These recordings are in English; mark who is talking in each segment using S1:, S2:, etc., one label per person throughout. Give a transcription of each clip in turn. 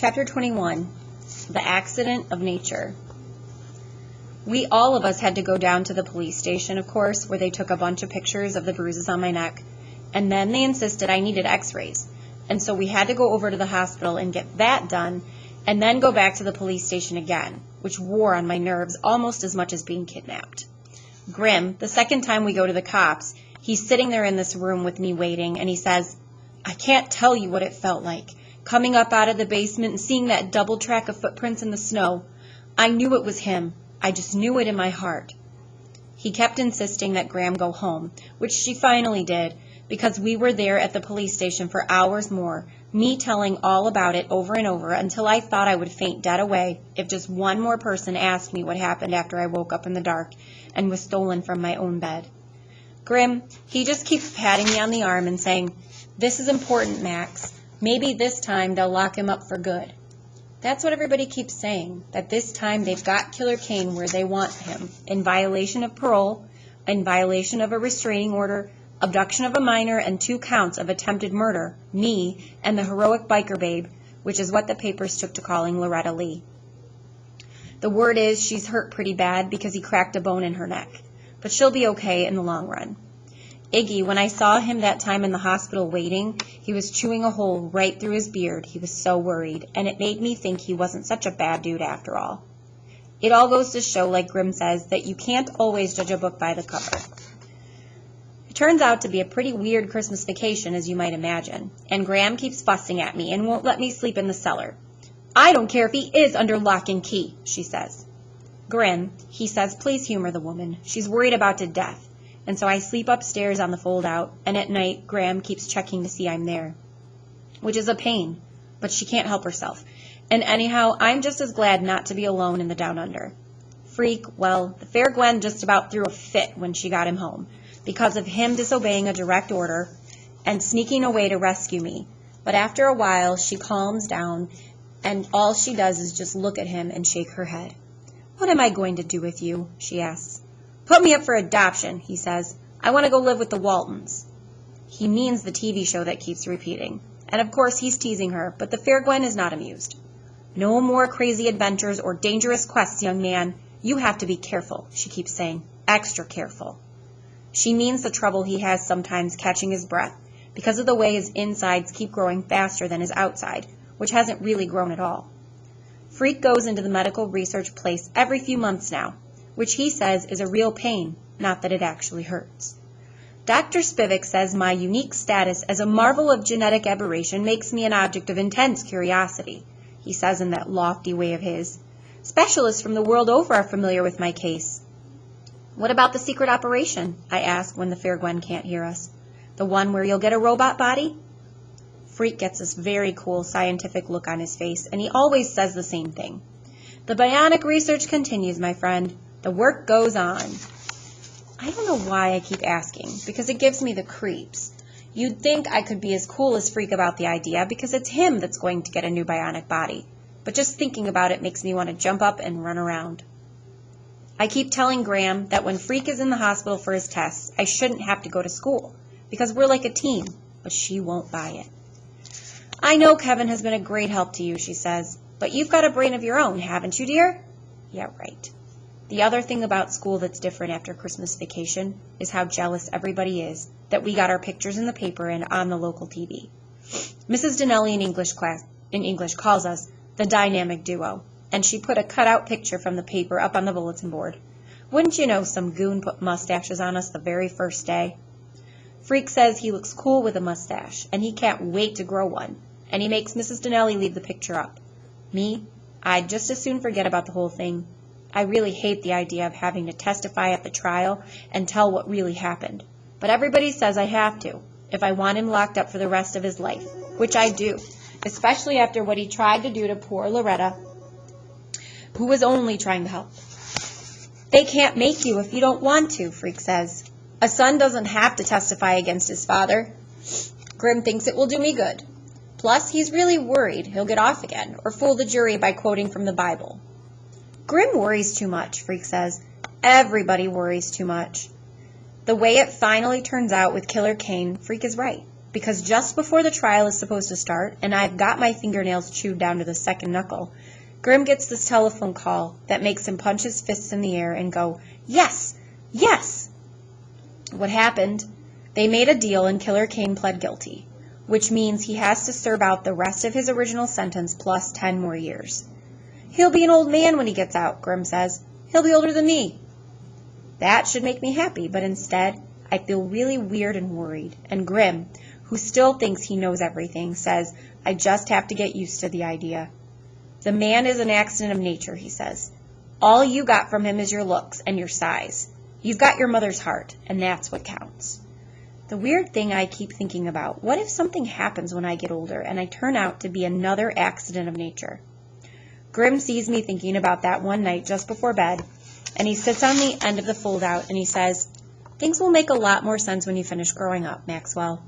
S1: Chapter 21, The Accident of Nature. All of us had to go down to the police station, of course, where they took a bunch of pictures of the bruises on my neck, and then they insisted I needed x-rays. And so we had to go over to the hospital and get that done, and then go back to the police station again, which wore on my nerves almost as much as being kidnapped. Grim, the second time we go to the cops, he's sitting there in this room with me waiting, and he says, "I can't tell you what it felt like. Coming up out of the basement and seeing that double track of footprints in the snow. I knew it was him. I just knew it in my heart." He kept insisting that Graham go home, which she finally did, because we were there at the police station for hours more, me telling all about it over and over until I thought I would faint dead away if just one more person asked me what happened after I woke up in the dark and was stolen from my own bed. Grim, he just keeps patting me on the arm and saying, "This is important, Max. Maybe this time they'll lock him up for good." That's what everybody keeps saying, that this time they've got Killer Kane where they want him, in violation of parole, in violation of a restraining order, abduction of a minor, and 2 counts of attempted murder, me, and the heroic biker babe, which is what the papers took to calling Loretta Lee. The word is she's hurt pretty bad because he cracked a bone in her neck, but she'll be okay in the long run. Iggy, when I saw him that time in the hospital waiting, he was chewing a hole right through his beard. He was so worried, and it made me think he wasn't such a bad dude after all. It all goes to show, like Grimm says, that you can't always judge a book by the cover. It turns out to be a pretty weird Christmas vacation, as you might imagine, and Graham keeps fussing at me and won't let me sleep in the cellar. "I don't care if he is under lock and key," she says. Grimm, he says, please humor the woman. She's worried about to death. And so I sleep upstairs on the fold-out, and at night Graham keeps checking to see I'm there, which is a pain, but she can't help herself. And anyhow, I'm just as glad not to be alone in the Down Under. Freak, well, the fair Gwen just about threw a fit when she got him home, because of him disobeying a direct order and sneaking away to rescue me. But after a while, she calms down, and all she does is just look at him and shake her head. "What am I going to do with you?" she asks. "Put me up for adoption," he says. "I want to go live with the Waltons." He means the TV show that keeps repeating. And of course he's teasing her, but the fair Gwen is not amused. "No more crazy adventures or dangerous quests, young man. You have to be careful," she keeps saying. "Extra careful." She means the trouble he has sometimes catching his breath because of the way his insides keep growing faster than his outside, which hasn't really grown at all. Freak goes into the medical research place every few months now, which he says is a real pain, not that it actually hurts. Dr. Spivak says my unique status as a marvel of genetic aberration makes me an object of intense curiosity, he says in that lofty way of his. Specialists from the world over are familiar with my case. "What about the secret operation?" I ask when the fair Gwen can't hear us. "The one where you'll get a robot body?" Freak gets this very cool scientific look on his face, and he always says the same thing. "The bionic research continues, my friend. The work goes on." I don't know why I keep asking, because it gives me the creeps. You'd think I could be as cool as Freak about the idea, because it's him that's going to get a new bionic body. But just thinking about it makes me want to jump up and run around. I keep telling Graham that when Freak is in the hospital for his tests, I shouldn't have to go to school, because we're like a team, but she won't buy it. "I know Kevin has been a great help to you," she says, "but you've got a brain of your own, haven't you, dear?" Yeah, right. The other thing about school that's different after Christmas vacation is how jealous everybody is that we got our pictures in the paper and on the local TV. Mrs. Donnelly in English calls us the dynamic duo, and she put a cutout picture from the paper up on the bulletin board. Wouldn't you know some goon put mustaches on us the very first day? Freak says he looks cool with a mustache, and he can't wait to grow one, and he makes Mrs. Donnelly leave the picture up. Me, I'd just as soon forget about the whole thing. I really hate the idea of having to testify at the trial and tell what really happened. But everybody says I have to, if I want him locked up for the rest of his life, which I do, especially after what he tried to do to poor Loretta, who was only trying to help. "They can't make you if you don't want to," Freak says. "A son doesn't have to testify against his father." Grim thinks it will do me good. Plus, he's really worried he'll get off again or fool the jury by quoting from the Bible. Grim worries too much, Freak says. Everybody worries too much. The way it finally turns out with Killer Kane, Freak is right, because just before the trial is supposed to start, and I've got my fingernails chewed down to the second knuckle, Grim gets this telephone call that makes him punch his fists in the air and go, "Yes! Yes!" What happened? They made a deal and Killer Kane pled guilty, which means he has to serve out the rest of his original sentence plus 10 more years. "He'll be an old man when he gets out," Grim says. "He'll be older than me." That should make me happy, but instead, I feel really weird and worried. And Grim, who still thinks he knows everything, says, "I just have to get used to the idea." "The man is an accident of nature," he says. "All you got from him is your looks and your size. You've got your mother's heart, and that's what counts." The weird thing I keep thinking about, what if something happens when I get older and I turn out to be another accident of nature? Grim sees me thinking about that one night just before bed, and he sits on the end of the fold-out and he says, "Things will make a lot more sense when you finish growing up, Maxwell.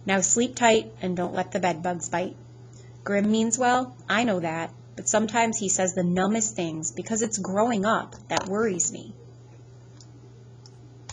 S1: Now sleep tight and don't let the bed bugs bite." Grim means well, I know that, but sometimes he says the numbest things because it's growing up that worries me.